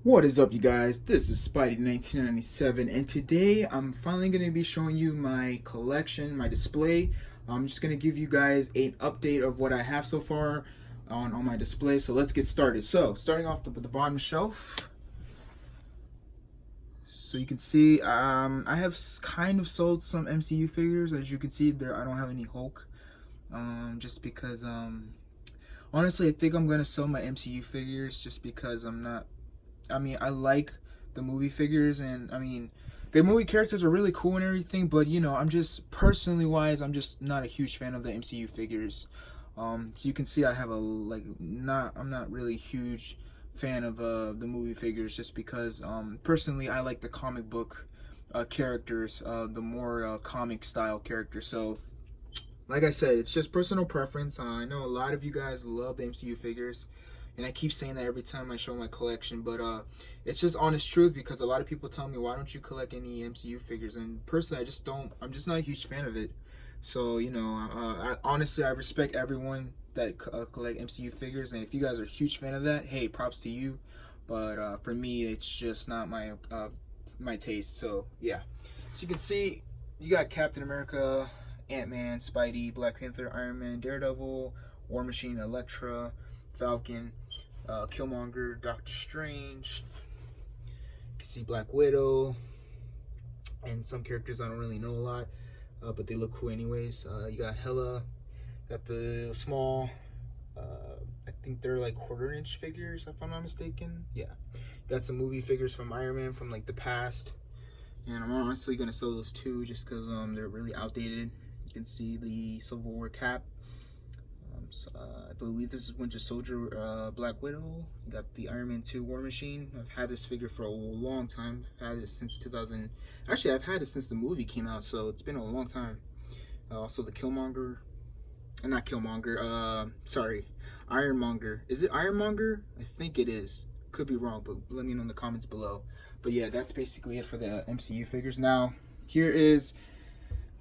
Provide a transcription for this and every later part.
What is up, you guys? This is Spidey 1997, and today I'm finally going to be showing you my collection, my display. I'm just going to give you guys an update of what I have so far on my display. So let's get started. So starting off with the bottom shelf. So you can see I have kind of sold some MCU figures. As you can see there, I don't have any Hulk, just because honestly I think I'm going to sell my MCU figures just because I like the movie figures, and the movie characters are really cool and everything, but I'm just personally wise, I'm just not a huge fan of the MCU figures. So you can see I have I'm not really a huge fan of the movie figures, just because personally I like the comic book characters, the more comic style characters. So like I said, it's just personal preference. I know a lot of you guys love the MCU figures, and I keep saying that every time I show my collection, but it's just honest truth, because a lot of people tell me, why don't you collect any MCU figures? And personally, I'm just not a huge fan of it. So honestly, I respect everyone that collect MCU figures, and if you guys are a huge fan of that, hey, props to you. But for me, it's just not my taste. So yeah, so you can see you got Captain America, Ant-Man, Spidey, Black Panther, Iron Man, Daredevil, War Machine, Elektra, Falcon, Killmonger, Doctor Strange. You can see Black Widow, and some characters I don't really know a lot, but they look cool anyways. You got Hela, got the small, I think they're like quarter-inch figures if I'm not mistaken. Yeah, got some movie figures from Iron Man from like the past, and I'm honestly gonna sell those too, just because they're really outdated. You can see the Civil War cap. I believe this is Winter Soldier, Black Widow. You got the Iron Man 2 War Machine. I've had this figure for a long time. I've had it since 2000. Actually, I've had it since the movie came out, so it's been a long time. Also, the Killmonger. Not Killmonger. Sorry, Ironmonger. Is it Ironmonger? I think it is. Could be wrong, but let me know in the comments below. But yeah, that's basically it for the MCU figures. Now, here is.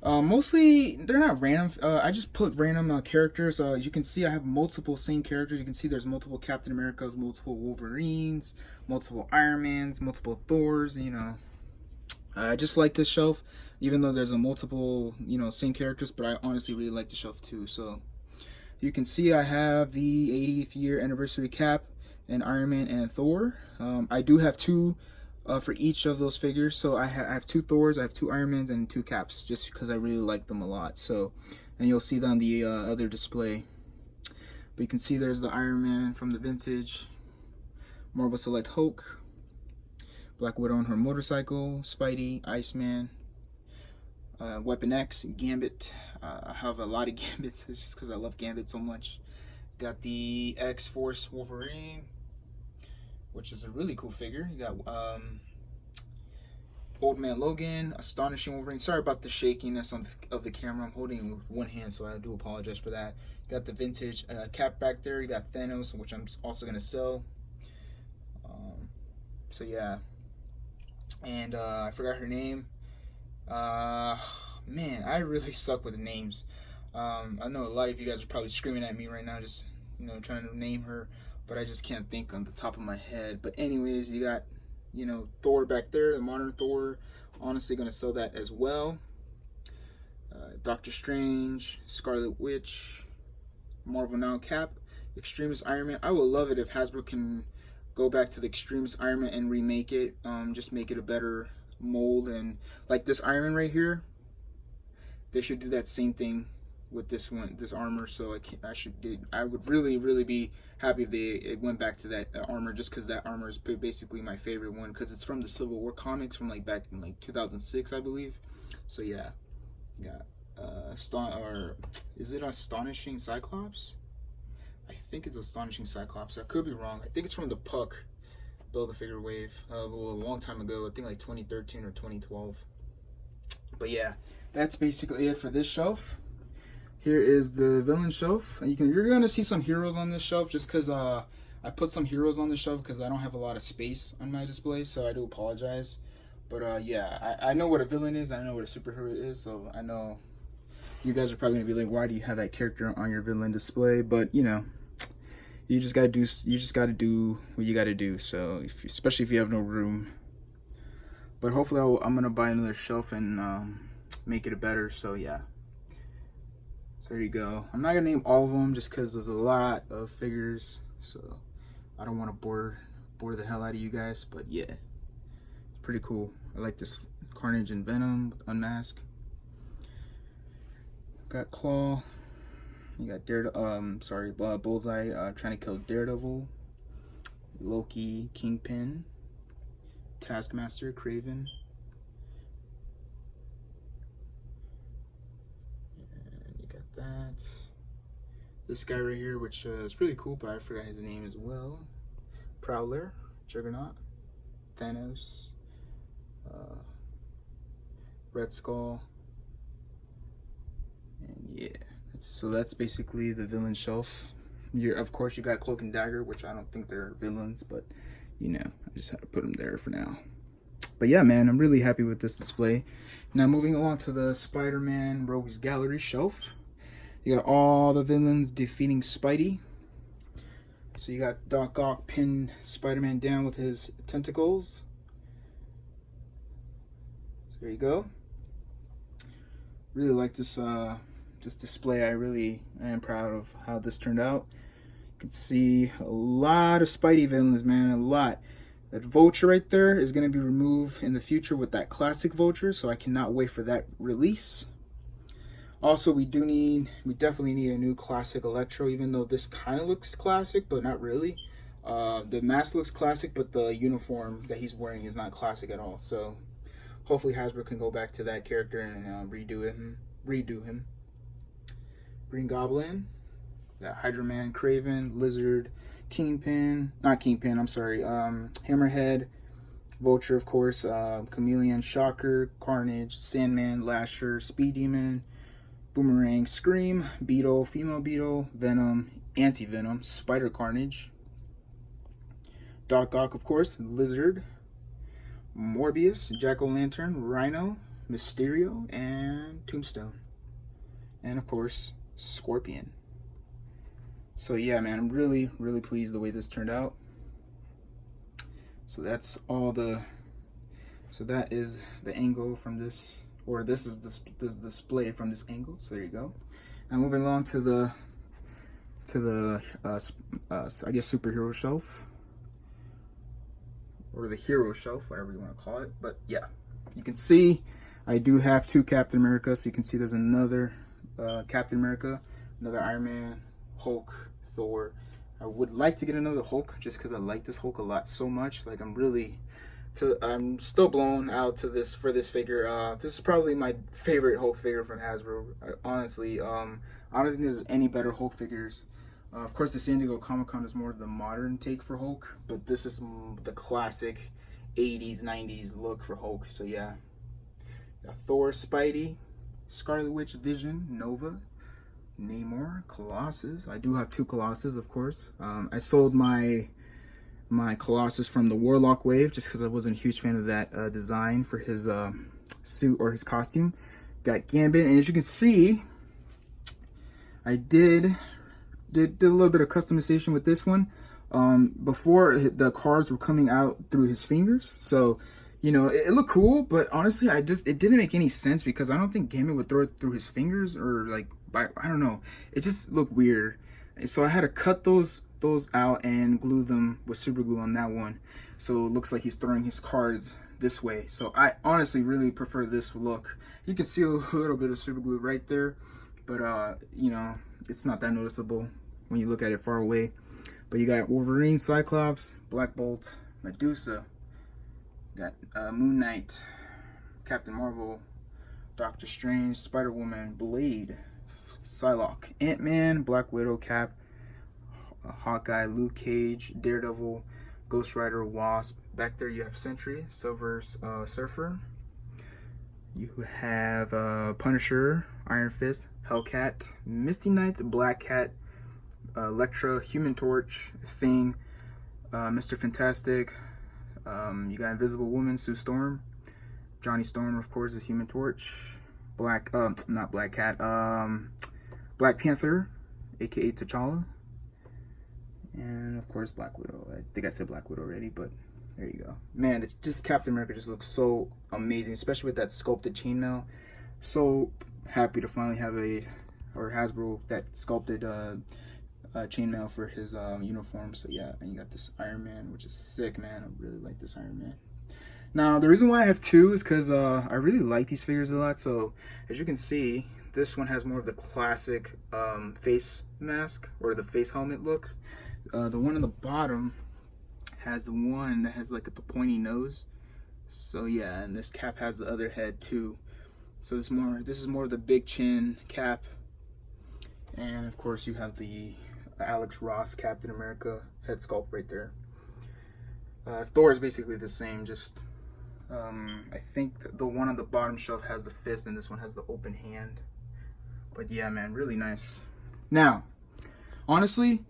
Mostly they're not random. I just put random characters. You can see I have multiple same characters. You can see there's multiple Captain Americas, multiple Wolverines, multiple Iron Mans, multiple Thors. I just like this shelf, even though there's a multiple same characters. But I honestly really like the shelf too. So you can see I have the 80th year anniversary Cap and Iron Man and Thor. I do have two. For each of those figures, so I have two Thors, I have two Iron Mans, and two Caps, just because I really like them a lot. So, and you'll see that on the other display. But you can see there's the Iron Man from the vintage, Marvel Select Hulk, Black Widow on her motorcycle, Spidey, Iceman, Weapon X, Gambit. I have a lot of Gambits. It's just because I love Gambit so much. Got the X-Force Wolverine, which is a really cool figure. You got Old Man Logan, Astonishing Wolverine. Sorry about the shakiness of the camera. I'm holding it with one hand, so I do apologize for that. You got the vintage Cap back there. You got Thanos, which I'm also going to sell. So yeah. And I forgot her name. Man, I really suck with names. I know a lot of you guys are probably screaming at me right now, just trying to name her, but I just can't think on the top of my head. But anyways, you got Thor back there, the modern Thor. Honestly gonna sell that as well. Doctor Strange, Scarlet Witch, Marvel Now Cap, Extremis Iron Man. I would love it if Hasbro can go back to the Extremis Iron Man and remake it, just make it a better mold. And like this Iron Man right here, they should do that same thing with this armor. So I would really be happy if it went back to that armor, just because that armor is basically my favorite one, because it's from the Civil War comics from like back in like 2006, I believe. So yeah, or is it Astonishing Cyclops? I think it's Astonishing Cyclops. I could be wrong. I think it's from the Puck Build-A-Figure wave a long time ago. I think like 2013 or 2012. But yeah, that's basically it for this shelf. Here is the villain shelf. You're gonna see some heroes on this shelf, just because I put some heroes on the shelf because I don't have a lot of space on my display, so I do apologize. But yeah, I know what a villain is. I know what a superhero is, so I know you guys are probably gonna be like, why do you have that character on your villain display? But you you just gotta do what you gotta do. So especially if you have no room. But hopefully I'm gonna buy another shelf and make it better. So yeah. So there you go. I'm not gonna name all of them just because there's a lot of figures. So I don't want to bore the hell out of you guys. But yeah, it's pretty cool. I like this Carnage and Venom unmask. Got Claw. You got Bullseye trying to kill Daredevil, Loki, Kingpin, Taskmaster, Kraven, and you got that. This guy right here, which is really cool, but I forgot his name as well. Prowler, Juggernaut, Thanos, Red Skull, and yeah. So that's basically the villain shelf. Of course, you got Cloak and Dagger, which I don't think they're villains, but you know, I just had to put them there for now. But yeah, man, I'm really happy with this display. Now moving along to the Spider-Man Rogues Gallery shelf. You got all the villains defeating Spidey. So you got Doc Ock pin Spider-Man down with his tentacles. So there you go. Really like this this display. I really am proud of how this turned out. You can see a lot of Spidey villains, man, a lot. That Vulture right there is going to be removed in the future with that classic Vulture, so I cannot wait for that release. Also, we definitely need a new classic Electro, even though this kind of looks classic, but not really. The mask looks classic, but the uniform that he's wearing is not classic at all. So hopefully Hasbro can go back to that character and redo him. Green Goblin, got Hydra Man, Kraven, Lizard, Hammerhead, Vulture, of course, Chameleon, Shocker, Carnage, Sandman, Lasher, Speed Demon, Boomerang, Scream, Beetle, Female Beetle, Venom, Anti-Venom, Spider Carnage, Doc Ock, of course, Lizard, Morbius, Jack-O-Lantern, Rhino, Mysterio, and Tombstone. And of course, Scorpion. So yeah, man, I'm really pleased the way this turned out. So that's all so that is the angle from this, or this is the display from this angle. So there you go. Now moving along to the I guess superhero shelf, or the hero shelf, whatever you want to call it. But yeah, you can see I do have two Captain America. So you can see there's another Captain America, another Iron Man, Hulk, Thor. I would like to get another Hulk just because I like this Hulk a lot so much. Like I'm still blown out to this for this figure. This is probably my favorite Hulk figure from Hasbro. Honestly, I don't think there's any better Hulk figures. Of course, the San Diego Comic-Con is more the modern take for Hulk, but this is the classic 80s, 90s look for Hulk. So yeah, got Thor, Spidey, Scarlet Witch, Vision, Nova, Namor, Colossus. I do have two Colossus, of course. I sold my Colossus from the Warlock wave just because I wasn't a huge fan of that design for his suit or his costume. Got Gambit, and as you can see, I did a little bit of customization with this one. Before, the cards were coming out through his fingers, so you know, it looked cool, but honestly, it didn't make any sense because I don't think Gambit would throw it through his fingers, or like, I don't know. It just looked weird. So I had to cut those out and glue them with super glue on that one. So it looks like he's throwing his cards this way. So I honestly really prefer this look. You can see a little bit of super glue right there, but you know, it's not that noticeable when you look at it far away. But you got Wolverine, Cyclops, Black Bolt, Medusa. Got Moon Knight, Captain Marvel, Doctor Strange, Spider-Woman, Blade, Psylocke, Ant-Man, Black Widow, Cap, Hawkeye, Luke Cage, Daredevil, Ghost Rider, Wasp. Back there you have Sentry, Silver Surfer. You have Punisher, Iron Fist, Hellcat, Misty Knight, Black Cat, Elektra, Human Torch, Thing, Mr. Fantastic. You got Invisible Woman, Sue Storm, Johnny Storm, of course, is Human Torch, not Black Cat, Black Panther, aka T'Challa, And of course Black Widow. I think I said Black Widow already, but there you go. Man, just Captain America just looks so amazing, especially with that sculpted chainmail. So happy to finally have Hasbro that sculpted chainmail for his uniform. So yeah, and you got this Iron Man, which is sick, man. I really like this Iron Man. Now the reason why I have two is because I really like these figures a lot. So as you can see, this one has more of the classic face mask or the face helmet look. The one on the bottom has the one that has like the pointy nose. So yeah, and this cap has the other head too. So this is more of the big chin cap. And of course you have the Alex Ross Captain America head sculpt right there. Thor is basically the same, just I think the one on the bottom shelf has the fist and this one has the open hand. But yeah, man, really nice. Now, honestly,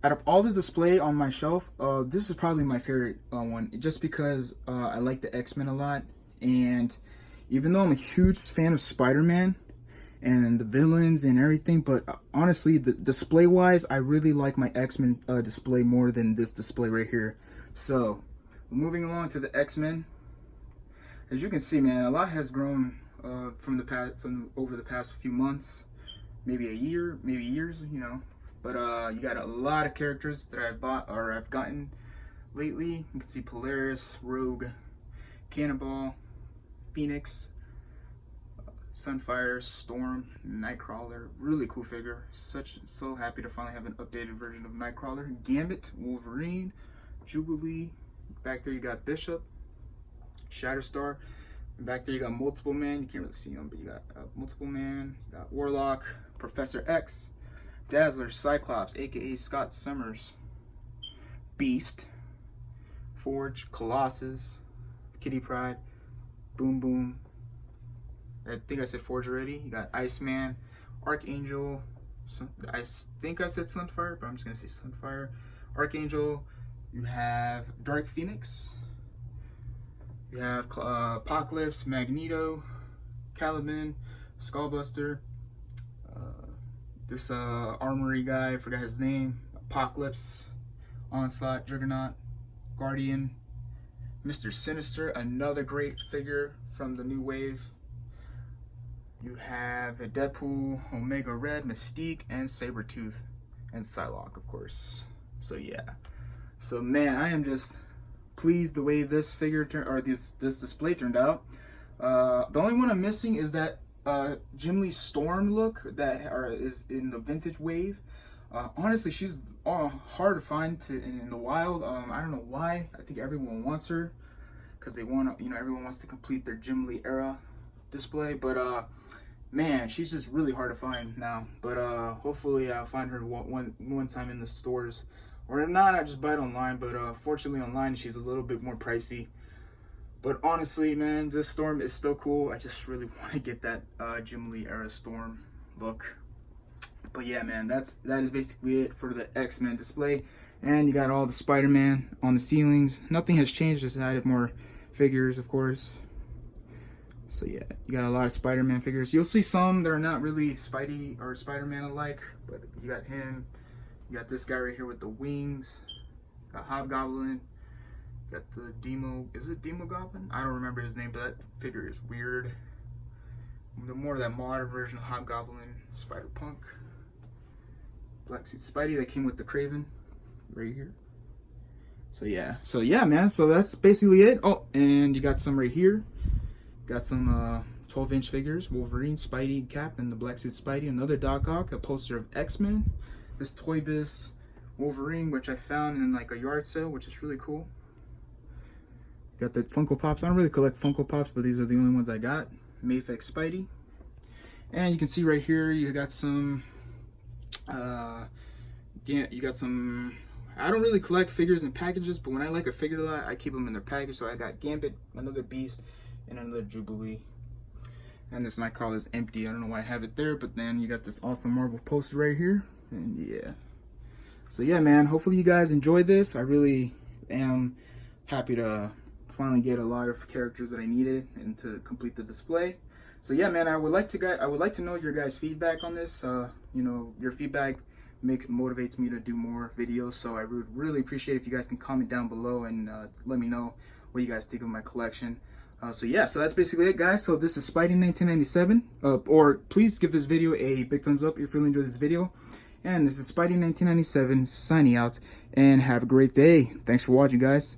out of all the display on my shelf, this is probably my favorite one, just because I like the X-Men a lot. And even though I'm a huge fan of Spider-Man and the villains and everything, but honestly, the display-wise, I really like my X-Men display more than this display right here. So, moving along to the X-Men. As you can see, man, a lot has grown from over the past few months, maybe a year, maybe years, you know. But you got a lot of characters that I've bought or I've gotten lately. You can see Polaris, Rogue, Cannonball, Phoenix, Sunfire, Storm, Nightcrawler. Really cool figure. So happy to finally have an updated version of Nightcrawler. Gambit, Wolverine, Jubilee. Back there you got Bishop, Shatterstar. And back there you got Multiple Man. You can't really see him, but you got Multiple Man. You got Warlock, Professor X, Dazzler, Cyclops, aka Scott Summers, Beast, Forge, Colossus, Kitty Pryde, Boom Boom. I think I said Forge already. You got Iceman, Archangel. I think I said Sunfire, but I'm just gonna say Sunfire. Archangel. You have Dark Phoenix. You have Apocalypse, Magneto, Caliban, Skullbuster. This armory guy, I forgot his name. Apocalypse, Onslaught, Juggernaut, Guardian, Mr. Sinister, another great figure from the new wave. You have a Deadpool, Omega Red, Mystique, and Sabretooth, and Psylocke, of course. So yeah. So man, I am just pleased the way this figure this display turned out. The only one I'm missing is that Jim Lee Storm look that is in the vintage wave. Honestly, she's hard to find in the wild. I don't know why. I think everyone wants her because they want to, everyone wants to complete their Jim Lee era display. But man, she's just really hard to find now. But hopefully I'll find her one time in the stores, or if not, I just buy it online. But fortunately, online she's a little bit more pricey. But honestly, man, this Storm is still cool. I just really want to get that Jim Lee era Storm look. But yeah, man, that is basically it for the X-Men display. And you got all the Spider-Man on the ceilings. Nothing has changed, just added more figures, of course. So yeah, you got a lot of Spider-Man figures. You'll see some that are not really Spidey or Spider-Man alike, but you got him. You got this guy right here with the wings. Got Hobgoblin. Got the Demo, is it Demo Goblin? I don't remember his name, but that figure is weird. The more of that modern version of Hobgoblin, Spider-Punk. Black Suit Spidey that came with the Kraven right here. So yeah, man, so that's basically it. Oh, and you got some right here. Got some 12-inch figures, Wolverine, Spidey, Cap, and the Black Suit Spidey. Another Doc Ock, a poster of X-Men. This Toy Biz Wolverine, which I found in like a yard sale, which is really cool. Got the Funko Pops. I don't really collect Funko Pops, but these are the only ones I got. Mayfix Spidey. And you can see right here, you got some, you got some, I don't really collect figures in packages, but when I like a figure a lot, I keep them in their package. So I got Gambit, another Beast, and another Jubilee. And this Nightcrawler is empty. I don't know why I have it there, but then you got this awesome Marvel poster right here. And yeah. So yeah, man, hopefully you guys enjoyed this. I really am happy to finally get a lot of characters that I needed and to complete the display. So yeah, man, I would like to know your guys' feedback on this. Your feedback motivates me to do more videos. So I would really appreciate if you guys can comment down below and let me know what you guys think of my collection. So yeah, so that's basically it, guys. So this is Spidey 1997. Or please give this video a big thumbs up if you really enjoyed this video. And this is Spidey 1997 signing out, and have a great day. Thanks for watching, guys.